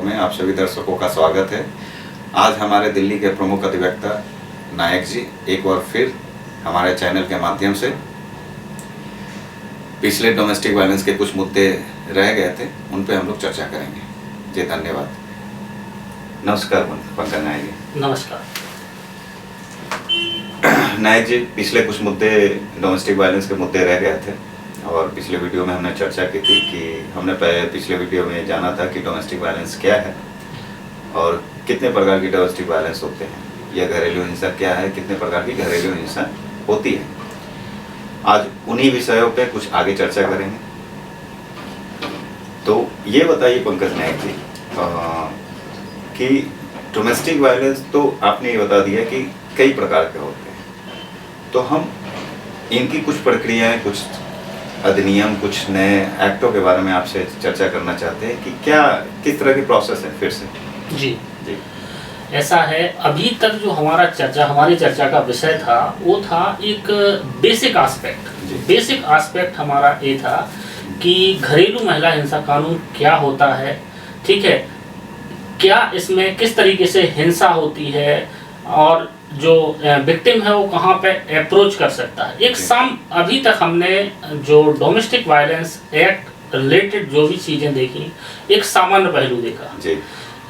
में आप सभी दर्शकों का स्वागत है। आज हमारे दिल्ली के प्रमुख अधिवक्ता नायक जी एक बार फिर हमारे चैनल के माध्यम से पिछले डोमेस्टिक वायलेंस के कुछ मुद्दे रह गए थे, उन पे हम लोग चर्चा करेंगे। जी धन्यवाद। नमस्कार पंकज नायक जी। नमस्कार नायक जी, पिछले कुछ मुद्दे डोमेस्टिक वायलेंस के मुद्दे रह गए थे और पिछले वीडियो में हमने चर्चा की थी कि हमने पिछले वीडियो में जाना था कि डोमेस्टिक वायलेंस क्या है और कितने प्रकार की डोमेस्टिक वायलेंस होते हैं, या घरेलू हिंसा क्या है, कितने प्रकार की घरेलू हिंसा होती है। आज उन्हीं विषयों पे कुछ आगे चर्चा करेंगे। तो ये बताइए पंकज नायक जी कि डोमेस्टिक वायलेंस तो आपने ये बता दिया कि कई प्रकार के होते हैं, तो हम इनकी कुछ प्रक्रियाएं, कुछ अधिनियम, कुछ नए एक्टों के बारे में आपसे चर्चा करना चाहते हैं कि क्या किस तरह की प्रोसेस है फिर से। जी जी ऐसा है, अभी तक जो हमारी चर्चा का विषय था वो था एक बेसिक एस्पेक्ट हमारा ये था कि घरेलू महिला हिंसा कानून क्या होता है, ठीक है, क्या इसमें किस तरीके से हिंसा होती है और जो विक्टिम है वो कहाँ पे अप्रोच कर सकता है। अभी तक हमने जो डोमेस्टिक वायलेंस एक्ट रिलेटेड जो भी चीज़ें देखी, एक सामान्य पहलू देखा जी।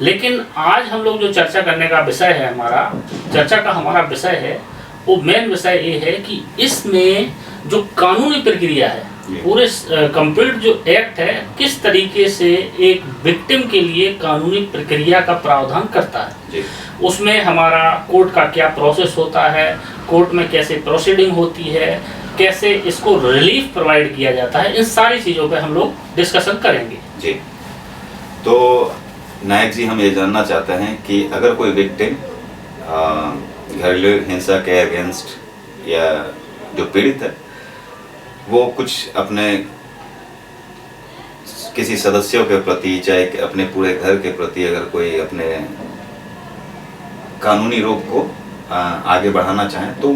लेकिन आज हम लोग जो चर्चा करने का विषय है, हमारा विषय है, वो मेन विषय ये है कि इसमें जो कानूनी प्रक्रिया है, पूरे कंप्लीट जो एक्ट है, किस तरीके से एक विक्टिम के लिए कानूनी प्रक्रिया का प्रावधान करता है। उसमें हमारा कोर्ट का क्या प्रोसेस होता है, कोर्ट में कैसे प्रोसीडिंग होती है, कैसे इसको रिलीफ प्रोवाइड किया जाता है, इन सारी चीज़ों पे हम लोग डिस्कशन करेंगे जी। तो नायक जी, हम ये जानना चाहते हैं कि अगर कोई विक्टिम घरेलू हिंसा के अगेंस्ट या जो पीड़ित है वो कुछ अपने किसी सदस्यों के प्रति, चाहे अपने पूरे घर के प्रति, अगर कोई अपने कानूनी रूप को आगे बढ़ाना चाहे तो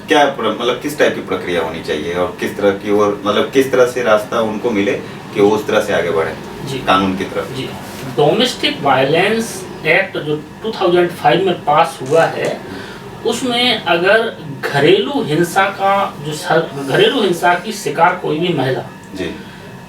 क्या मतलब किस टाइप की प्रक्रिया होनी चाहिए और किस तरह की, और मतलब किस तरह से रास्ता उनको मिले कि वो उस तरह से आगे बढ़े जी कानून की तरफ। जी, डोमेस्टिक वायलेंस एक्ट जो 2005 में पास हुआ है, उसमें अगर घरेलू हिंसा की शिकार कोई भी महिला जी,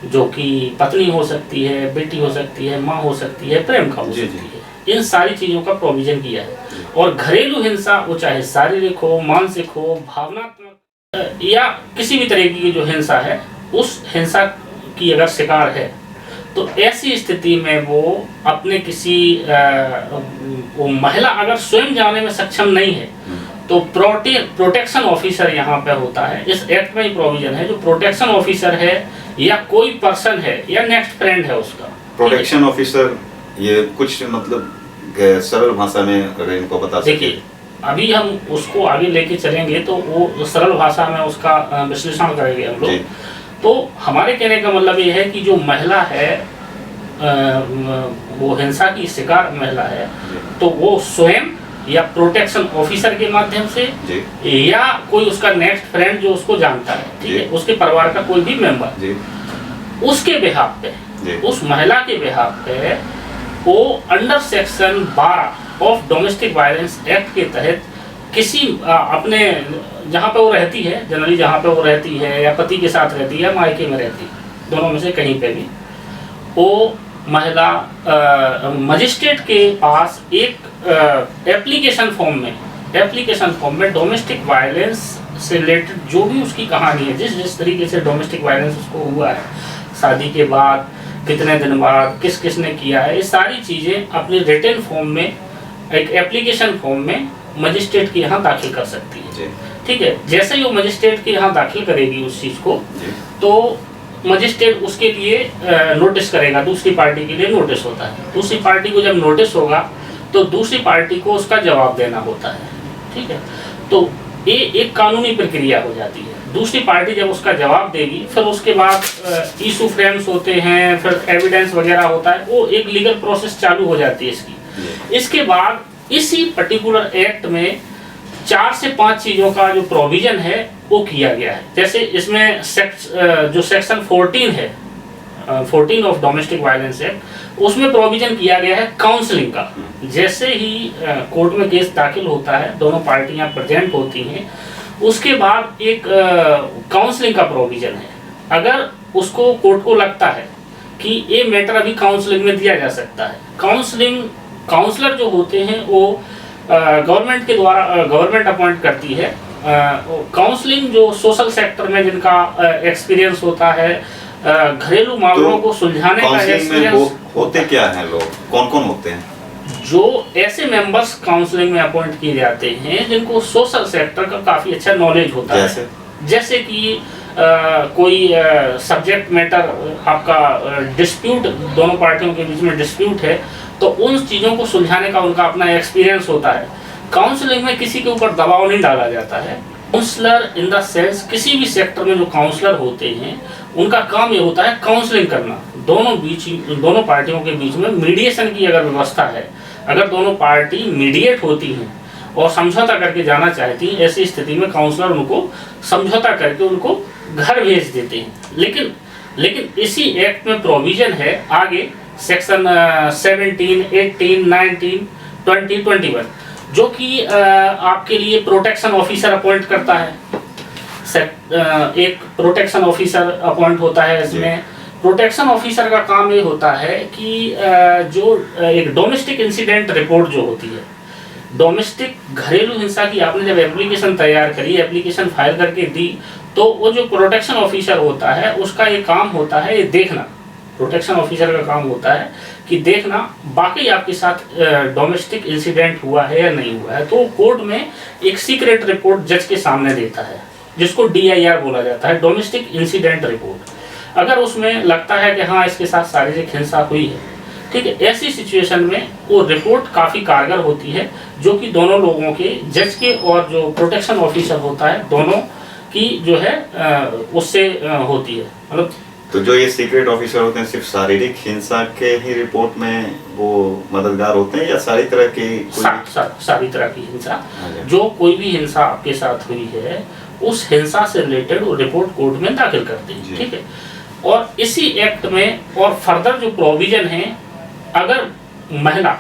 जो कि पत्नी हो सकती है, बेटी हो सकती है, माँ हो सकती है, प्रेमिका हो सकती है, इन सारी चीज़ों का प्रोविजन किया है। और घरेलू हिंसा वो चाहे शारीरिक हो, मानसिक हो, भावनात्मक या किसी भी तरह की जो हिंसा है, उस हिंसा की अगर शिकार है तो ऐसी स्थिति में वो अपने किसी वो महिला अगर स्वयं जाने में सक्षम नहीं है तो प्रोटेक्शन ऑफिसर यहाँ पे होता है। इस एक्ट में ही प्रोविजन है, जो प्रोटेक्शन ऑफिसर है या कोई पर्सन है या नेक्स्ट फ्रेंड है उसका। प्रोटेक्शन ऑफिसर, ये कुछ मतलब सरल भाषा में अगर इनको बता सके। देखिए, अभी हम उसको आगे लेके चलेंगे तो वो सरल भाषा में उसका विश्लेषण करेंगे हम लोग। तो हमारे कहने का मतलब ये है कि जो महिला है, वो हिंसा की शिकार महिला है, तो वो स्वयं या प्रोटेक्शन ऑफिसर के माध्यम से या कोई उसका नेक्स्ट फ्रेंड जो उसको जानता है, ठीक है, उसके परिवार का कोई भी मेंबर, उसके बिहाफ पे, उस महिला के बिहाफ पे वो under section 12 of domestic violence act के तहत किसी अपने जहाँ पे वो रहती है, जनरली जहाँ पे वो रहती है या पति के साथ रहती है, मायके में रहती है, दोनों में से कहीं पे भी, वो महिला मजिस्ट्रेट के पास एक एप्लीकेशन फॉर्म में डोमेस्टिक वायलेंस से रिलेटेड जो भी उसकी कहानी है, जिस तरीके से डोमेस्टिक वायलेंस उसको हुआ है, शादी के बाद, कितने दिन बाद, किसने किया है, ये सारी चीज़ें अपने रिटन फॉर्म में, एक एप्लीकेशन फॉर्म में मजिस्ट्रेट के यहाँ दाखिल कर सकती है। ठीक है, जैसे ही वो मजिस्ट्रेट के यहाँ दाखिल करेगी उस चीज़ को, तो मजिस्ट्रेट उसके लिए नोटिस करेगा, दूसरी पार्टी के लिए नोटिस होता है। दूसरी पार्टी को जब नोटिस होगा तो दूसरी पार्टी को उसका जवाब देना होता है, ठीक है। तो ये एक कानूनी प्रक्रिया हो जाती है। दूसरी पार्टी जब उसका जवाब देगी, फिर उसके बाद इशू फ्रेम्स होते हैं, फिर एविडेंस वगैरह होता है, वो एक लीगल प्रोसेस चालू हो जाती है इसकी। इसके बाद इसी पर्टिकुलर एक्ट में 4 से 5 चीज़ों का जो प्रोविजन है वो किया गया है। जैसे इसमें जो सेक्शन 14 है 14 ऑफ डोमेस्टिक वायलेंस एक्ट, उसमें प्रोविजन किया गया है काउंसलिंग का। जैसे ही कोर्ट में केस दाखिल होता है, दोनों पार्टियां प्रेजेंट होती हैं, उसके बाद एक काउंसलिंग का प्रोविजन है। अगर उसको कोर्ट को लगता है कि ये मैटर अभी काउंसलिंग में दिया जा सकता है, काउंसलर जो होते हैं वो गवर्नमेंट के द्वारा गवर्नमेंट अपॉइंट करती है। काउंसलिंग जो सोशल सेक्टर में जिनका एक्सपीरियंस होता है, घरेलू मामलों को सुलझाने का एक्सपीरियंस होते क्या हैं लोग, कौन कौन होते हैं? जो ऐसे मेंबर्स काउंसलिंग में अपॉइंट किए जाते हैं जिनको सोशल सेक्टर का काफी अच्छा नॉलेज होता है, जैसे कि कोई सब्जेक्ट मैटर आपका डिस्प्यूट, दोनों पार्टियों के बीच में डिस्प्यूट है, तो उन चीज़ों को सुलझाने का उनका अपना एक्सपीरियंस होता है। काउंसलिंग में किसी के ऊपर दबाव नहीं डाला जाता है। काउंसलर इन द सेंस, किसी भी सेक्टर में जो काउंसलर होते हैं उनका काम ये होता है काउंसलिंग करना। दोनों पार्टियों के बीच में मीडिएशन की अगर व्यवस्था है, अगर दोनों पार्टी मीडिएट होती हैं और समझौता करके जाना चाहती हैं, ऐसी स्थिति में काउंसलर उनको समझौता करके उनको घर भेज देते हैं। लेकिन इसी एक्ट में प्रोविजन है आगे सेक्शन 17, 18, 19, 20, 21, जो कि आपके लिए प्रोटेक्शन ऑफिसर अपॉइंट करता है। एक प्रोटेक्शन ऑफिसर अपॉइंट होता है। इसमें प्रोटेक्शन ऑफिसर का काम ये होता है कि जो एक डोमेस्टिक इंसिडेंट रिपोर्ट जो होती है, डोमेस्टिक घरेलू हिंसा की आपने जब एप्लीकेशन तैयार करी, एप्लीकेशन फाइल करके दी, तो वो जो प्रोटेक्शन ऑफिसर होता है उसका ये काम होता है, ये देखना, प्रोटेक्शन ऑफिसर का काम होता है कि देखना बाकी आपके साथ डोमेस्टिक इंसिडेंट हुआ है या नहीं हुआ है। तो कोर्ट में एक सीक्रेट रिपोर्ट जज के सामने देता है, जिसको DIR बोला जाता है, डोमेस्टिक इंसिडेंट रिपोर्ट। अगर उसमें लगता है कि हाँ इसके साथ शारीरिक हिंसा हुई है, ठीक है, ऐसी सिचुएशन में वो रिपोर्ट काफ़ी कारगर होती है, जो कि दोनों लोगों के, जज के और जो प्रोटेक्शन ऑफिसर होता है, दोनों की जो है उससे होती है। मतलब तो जो ये सीक्रेट ऑफिसर होते हैं सिर्फ शारीरिक हिंसा के ही रिपोर्ट में वो मददगार होते हैं, या सारी तरह की सारी तरह की हिंसा, जो कोई भी हिंसा आपके साथ हुई है उस हिंसा से रिलेटेड वो रिपोर्ट कोर्ट में दाखिल करते हैं, ठीक है। और इसी एक्ट में और फर्दर जो प्रोविजन है, अगर महिला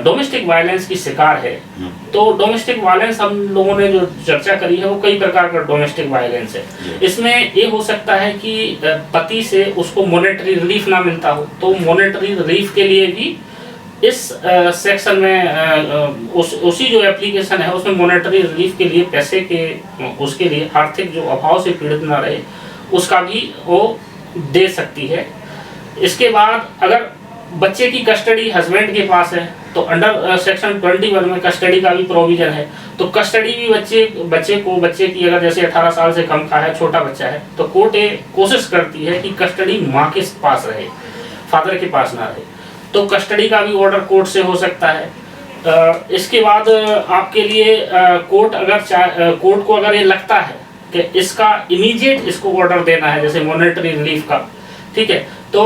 डोमेस्टिक वायलेंस की शिकार है, तो डोमेस्टिक वायलेंस हम लोगों ने जो चर्चा करी है वो कई प्रकार का डोमेस्टिक वायलेंस है। इसमें ये हो सकता है कि पति से उसको मॉनेटरी रिलीफ ना मिलता हो, तो मॉनेटरी रिलीफ के लिए भी इस सेक्शन में उसी जो एप्लीकेशन है उसमें मॉनेटरी रिलीफ के लिए पैसे के, उसके लिए आर्थिक जो अभाव से पीड़ित ना रहे उसका भी वो दे सकती है। इसके बाद अगर बच्चे की कस्टडी हस्बैंड के पास है तो अंडर सेक्शन 21 में कस्टडी का भी प्रोविजन है। तो कस्टडी भी बच्चे की अगर जैसे 18 साल से कम का है, छोटा बच्चा है, तो कोर्ट ये कोशिश करती है कि कस्टडी माँ के पास रहे, फादर के पास ना रहे, तो कस्टडी का भी ऑर्डर कोर्ट से हो सकता है। इसके बाद आपके लिए कोर्ट को अगर ये लगता है कि इसका इमीडिएट इसको ऑर्डर देना है, जैसे मॉनेटरी रिलीफ का, ठीक है, तो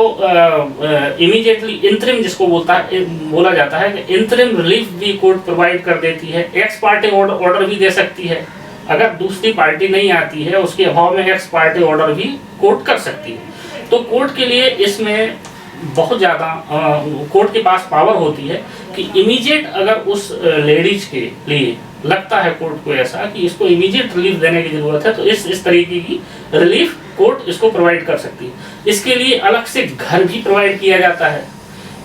इमीडिएटली इंतरिम जिसको बोला जाता है कि इंतरिम रिलीफ भी कोर्ट प्रोवाइड कर देती है। एक्स पार्टी ऑर्डर भी दे सकती है, अगर दूसरी पार्टी नहीं आती है उसके अभाव में एक्स पार्टी ऑर्डर भी कोर्ट कर सकती है। तो कोर्ट के लिए इसमें बहुत ज़्यादा कोर्ट के पास पावर होती है कि इमीडिएट अगर उस लेडीज के लिए लगता है कोर्ट को ऐसा कि इसको इमीडिएट रिलीफ देने की ज़रूरत है, तो इस तरीके की रिलीफ कोर्ट इसको प्रोवाइड कर सकती है। इसके लिए अलग से घर भी प्रोवाइड किया जाता है।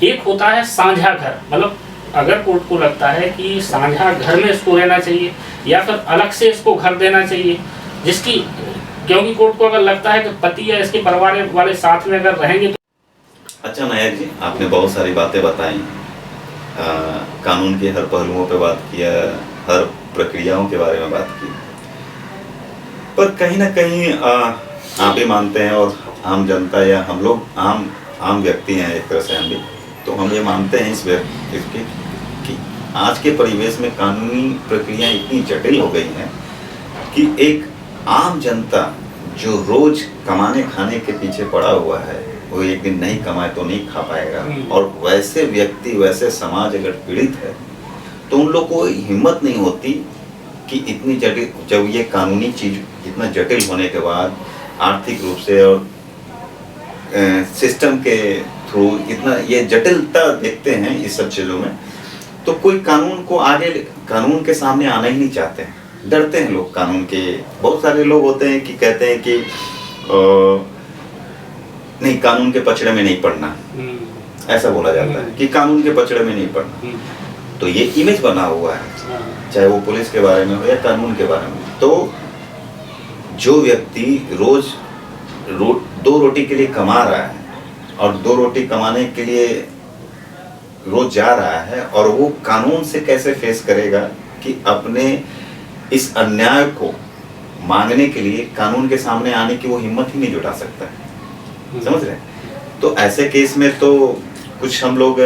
एक होता है साझा घर, मतलब अगर कोर्ट को लगता है कि साझा घर में इसको रहना चाहिए या फिर अलग से इसको घर देना चाहिए, जिसकी, क्योंकि कोर्ट को अगर लगता है कि पति या इसके परिवार वाले साथ में अगर रहेंगे तो। अच्छा नायक जी, आपने बहुत सारी बातें बताई, कानून के हर पहलुओं पे बात किया, हर प्रक्रियाओं के बारे में बात की, पर कहीं ना कहीं आप भी मानते हैं और आम जनता या हम लोग आम व्यक्ति हैं एक तरह से हम भी, तो हम ये मानते हैं इसके कि आज के परिवेश में कानूनी प्रक्रियाएं इतनी जटिल हो गई हैं कि एक आम जनता जो रोज कमाने खाने के पीछे पड़ा हुआ है, वो एक दिन नहीं कमाए तो नहीं खा पाएगा। और वैसे व्यक्ति, वैसे समाज अगर पीड़ित है तो उन लोग को हिम्मत नहीं होती कि इतनी जटिल, जब ये कानूनी चीज इतना जटिल होने के बाद आर्थिक रूप से और सिस्टम के थ्रू इतना ये जटिलता देखते हैं इस सब चीज़ों में, तो कोई कानून को आगे, कानून के सामने आना ही नहीं चाहते हैं, डरते हैं लोग कानून के। बहुत सारे लोग होते हैं कि कहते हैं कि नहीं, कानून के पचड़े में नहीं पड़ना, ऐसा बोला जाता है कि कानून के पचड़े में नहीं पड़ना। तो ये इमेज बना हुआ है, चाहे वो पुलिस के बारे में हो या कानून के बारे में। तो जो व्यक्ति रोज दो रोटी के लिए कमा रहा है और दो रोटी कमाने के लिए रोज जा रहा है, और वो कानून से कैसे फेस करेगा कि अपने इस अन्याय को मांगने के लिए कानून के सामने आने की वो हिम्मत ही नहीं जुटा सकता है, समझ रहे हैं? तो ऐसे केस में तो कुछ हम लोग,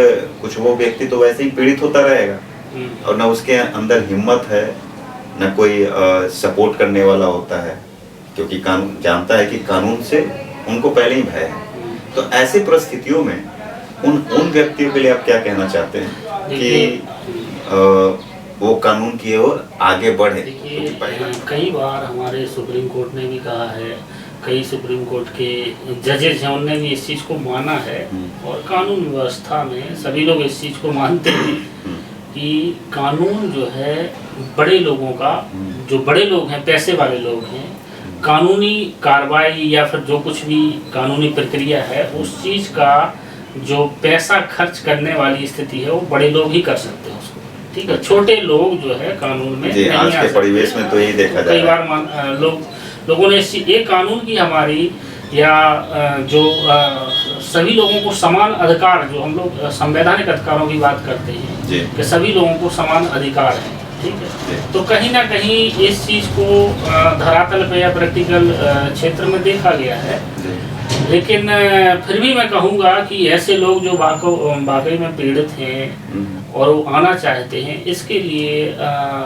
कुछ वो व्यक्ति तो वैसे ही पीड़ित होता रहेगा, और ना उसके अंदर हिम्मत है, ना कोई सपोर्ट करने वाला होता है, क्योंकि कानून जानता है कि कानून से उनको पहले ही भय है। तो ऐसी परिस्थितियों में उन व्यक्तियों के लिए आप क्या कहना चाहते हैं कि वो कानून की ओर आगे बढ़े? कई बार हमारे सुप्रीम कोर्ट ने भी कहा है, कई सुप्रीम कोर्ट के जजेस हैं उन्होंने भी इस चीज़ को माना है, और कानून व्यवस्था में सभी लोग इस चीज़ को मानते हैं कि कानून जो है बड़े लोगों का, जो बड़े लोग हैं, पैसे वाले लोग हैं, कानूनी कार्रवाई या फिर जो कुछ भी कानूनी प्रक्रिया है उस चीज़ का जो पैसा खर्च करने वाली स्थिति है वो बड़े लोग ही कर सकते हैं उसको, ठीक है? छोटे लोग जो है कानून में नहीं आज के परिवेश में तो यही देखा जा रहा है। कई बार लोगों ने एक कानून की हमारी या जो सभी लोगों को समान अधिकार, जो हम लोग संवैधानिक अधिकारों की बात करते हैं कि सभी लोगों को समान अधिकार है, ठीक है? तो कहीं ना कहीं इस चीज़ को धरातल पे या प्रैक्टिकल क्षेत्र में देखा गया है, लेकिन फिर भी मैं कहूँगा कि ऐसे लोग जो वाकई में पीड़ित हैं और वो आना चाहते हैं, इसके लिए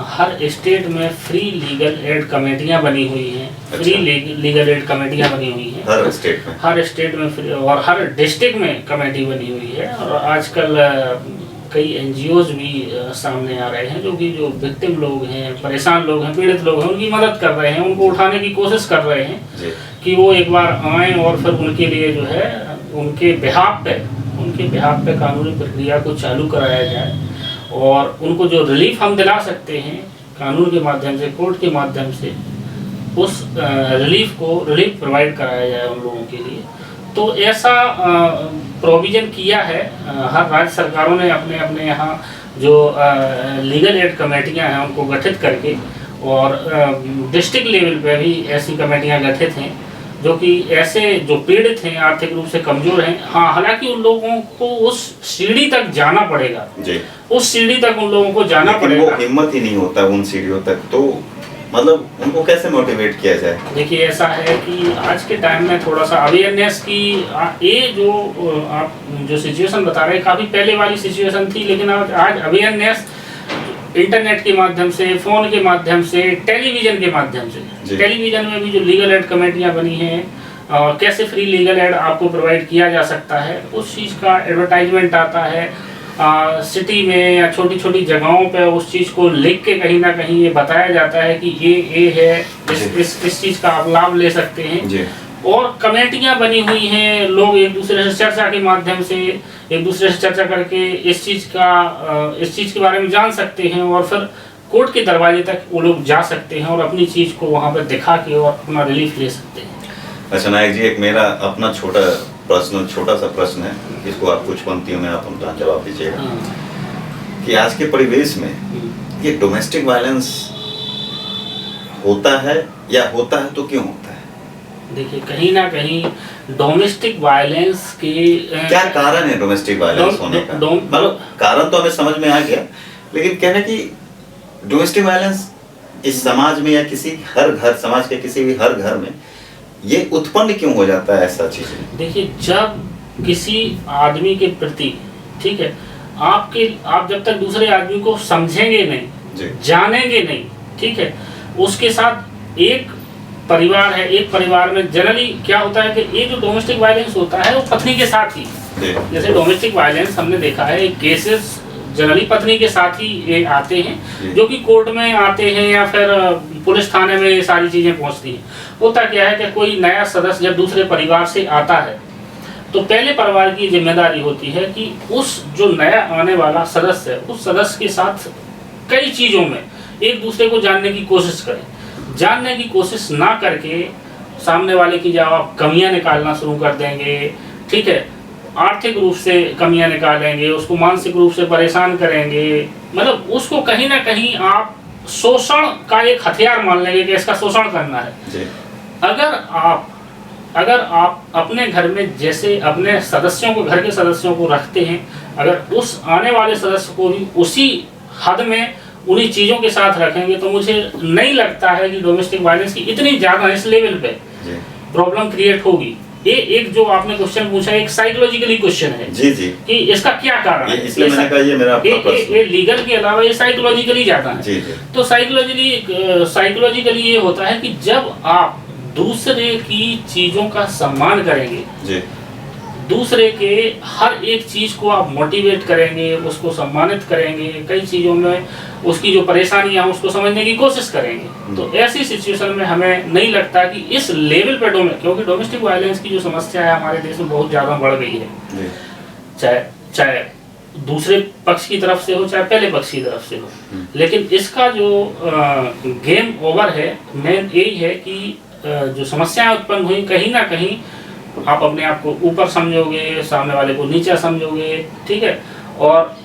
हर स्टेट में फ्री लीगल एड कमेटियाँ बनी हुई हैं। फ्री लीगल एड कमेटियाँ बनी हुई हैं हर स्टेट में फ्री, और हर डिस्ट्रिक्ट में कमेटी बनी हुई है। और आजकल कई NGOs भी सामने आ रहे हैं जो कि जो विक्टिम लोग हैं, परेशान लोग हैं, पीड़ित लोग हैं, उनकी मदद कर रहे हैं, उनको उठाने की कोशिश कर रहे हैं कि वो एक बार आएँ और फिर उनके लिए जो है उनके बिहाफ पे कानूनी प्रक्रिया को चालू कराया जाए, और उनको जो रिलीफ हम दिला सकते हैं कानून के माध्यम से, कोर्ट के माध्यम से, उस रिलीफ प्रोवाइड कराया जाए उन लोगों के लिए। तो ऐसा प्रोविज़न किया है हर राज्य सरकारों ने अपने अपने यहाँ जो लीगल एड कमेटियाँ हैं उनको गठित करके, और डिस्ट्रिक्ट लेवल पे भी ऐसी कमेटियाँ गठित हैं जो कि ऐसे जो पीड़ित हैं, आर्थिक रूप से कमज़ोर हैं। हाँ, हालांकि उन लोगों को उस सीढ़ी तक जाना पड़ेगा, उस सीढ़ी तक उन लोगों को जाना पड़ेगा। वो हिम्मत ही नहीं होता उन सीढ़ियों तक, तो मतलब उनको कैसे मोटिवेट किया जाए? देखिए, ऐसा है कि आज के टाइम में थोड़ा सा अवेयरनेस की, ये जो आप जो सिचुएशन बता रहे हैं काफ़ी पहले वाली सिचुएशन थी, लेकिन आज अवेयरनेस इंटरनेट के माध्यम से, फ़ोन के माध्यम से, टेलीविज़न के माध्यम से, टेलीविज़न में भी जो लीगल एड कमेटियाँ बनी हैं और कैसे फ्री लीगल एड आपको प्रोवाइड किया जा सकता है, उस चीज़ का एडवर्टाइजमेंट आता है। सिटी में या छोटी छोटी जगहों पे उस चीज़ को लिख के कहीं ना कहीं ये बताया जाता है कि ये है, इस चीज़ का आप लाभ ले सकते हैं। और कमेटियाँ बनी हुई हैं, लोग एक दूसरे से चर्चा के माध्यम से, एक दूसरे से चर्चा करके इस चीज़ के बारे में जान सकते हैं, और फिर कोर्ट के दरवाजे तक वो लोग जा सकते हैं और अपनी चीज़ को वहाँ पर दिखा के और अपना रिलीफ ले सकते हैं। अच्छा नायक जी, एक मेरा अपना छोटा सा प्रश्न है, इसको आप कुछ पंक्तियों में आप अपना जवाब दीजिएगा कि आज के परिवेश में ये डोमेस्टिक वायलेंस होता है, या होता है तो क्यों होता है? देखिए, कहीं ना कहीं डोमेस्टिक वायलेंस के क्या कारण है डोमेस्टिक वायलेंस होने का? मतलब कारण तो हमें समझ में आ गया, लेकिन कहना कि डोमेस्टिक वायलेंस इस समाज में या समाज के किसी भी हर घर में ये उत्पन्न क्यों हो जाता है ऐसा चीज़ें? देखिए, जब किसी आदमी के प्रति, ठीक है, आप जब तक दूसरे आदमी को समझेंगे नहीं, जानेंगे नहीं, ठीक है, उसके साथ एक परिवार है, एक परिवार में जनरली क्या होता है कि ये जो डोमेस्टिक वायलेंस होता है वो पत्नी के साथ ही, जैसे डोमेस्टिक वायलेंस हमने देखा है केसेस जनरली पत्नी के साथ ही ये आते हैं, जो कि कोर्ट में आते हैं या फिर पुलिस थाने में ये सारी चीज़ें पहुंचती हैं। होता क्या है कि कोई नया सदस्य जब दूसरे परिवार से आता है तो पहले परिवार की जिम्मेदारी होती है कि उस जो नया आने वाला सदस्य है उस सदस्य के साथ कई चीज़ों में एक दूसरे को जानने की कोशिश करें। जानने की कोशिश ना करके सामने वाले की जब आप कमियां निकालना शुरू कर देंगे, ठीक है, आर्थिक रूप से कमियां निकालेंगे, उसको मानसिक रूप से परेशान करेंगे, मतलब उसको कहीं ना कहीं आप शोषण का एक हथियार मान लेंगे कि इसका शोषण करना है। अगर आप अपने घर में जैसे अपने सदस्यों को, घर के सदस्यों को रखते हैं, अगर उस आने वाले सदस्य को भी उसी हद में उन्हीं चीज़ों के साथ रखेंगे तो मुझे नहीं लगता है कि डोमेस्टिक वायलेंस की इतनी ज़्यादा इस लेवल पे प्रॉब्लम क्रिएट होगी। ये एक जो आपने क्वेश्चन पूछा एक साइकोलॉजिकली क्वेश्चन है जी जी कि इसका क्या कारण है, इसलिए मैंने कहा ये मेरा ये लीगल के अलावा ये साइकोलॉजिकली जाता है। जी जी। तो साइकोलॉजिकली ये होता है कि जब आप दूसरे की चीज़ों का सम्मान करेंगे जी, दूसरे के हर एक चीज़ को आप मोटिवेट करेंगे, उसको सम्मानित करेंगे, कई चीज़ों में उसकी जो परेशानियां उसको समझने की कोशिश करेंगे, तो ऐसी सिचुएशन में हमें नहीं लगता कि इस लेवल पे क्योंकि डोमेस्टिक वायलेंस की जो समस्या है हमारे देश में बहुत ज़्यादा बढ़ गई है, चाहे दूसरे पक्ष की तरफ से हो चाहे पहले पक्ष की तरफ से हो, लेकिन इसका जो गेम ओवर है मेन यही है कि जो समस्याएं उत्पन्न हुई कहीं ना कहीं आप अपने आप को ऊपर समझोगे, सामने वाले को नीचा समझोगे, ठीक है, और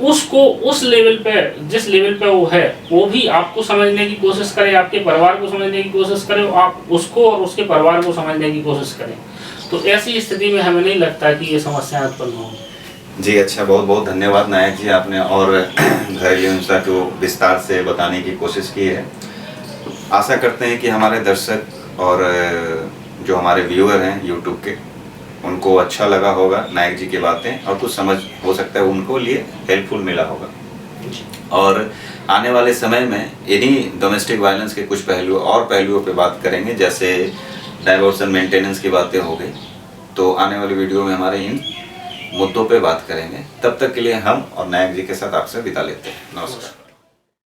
उसको उस लेवल पे जिस लेवल पे वो है वो भी आपको समझने की कोशिश करे, आपके परिवार को समझने की कोशिश करे, आप उसको और उसके परिवार को समझने की कोशिश करें, तो ऐसी स्थिति में हमें नहीं लगता कि ये समस्याएं उत्पन्न होंगी। जी अच्छा, बहुत बहुत धन्यवाद नायक जी, आपने और घरेलू हिंसा को विस्तार से बताने की कोशिश की है। आशा करते हैं कि हमारे दर्शक और जो हमारे व्यूअर हैं यूट्यूब के, उनको अच्छा लगा होगा नायक जी की बातें, और कुछ समझ हो सकता है उनको लिए हेल्पफुल मिला होगा। और आने वाले समय में इन्हीं डोमेस्टिक वायलेंस के कुछ पहलुओं पे बात करेंगे, जैसे डाइवोर्सन मेंटेनेंस की बातें हो गई, तो आने वाली वीडियो में हमारे इन मुद्दों पे बात करेंगे। तब तक के लिए हम और नायक जी के साथ आपसे विदा लेते हैं। नमस्कार।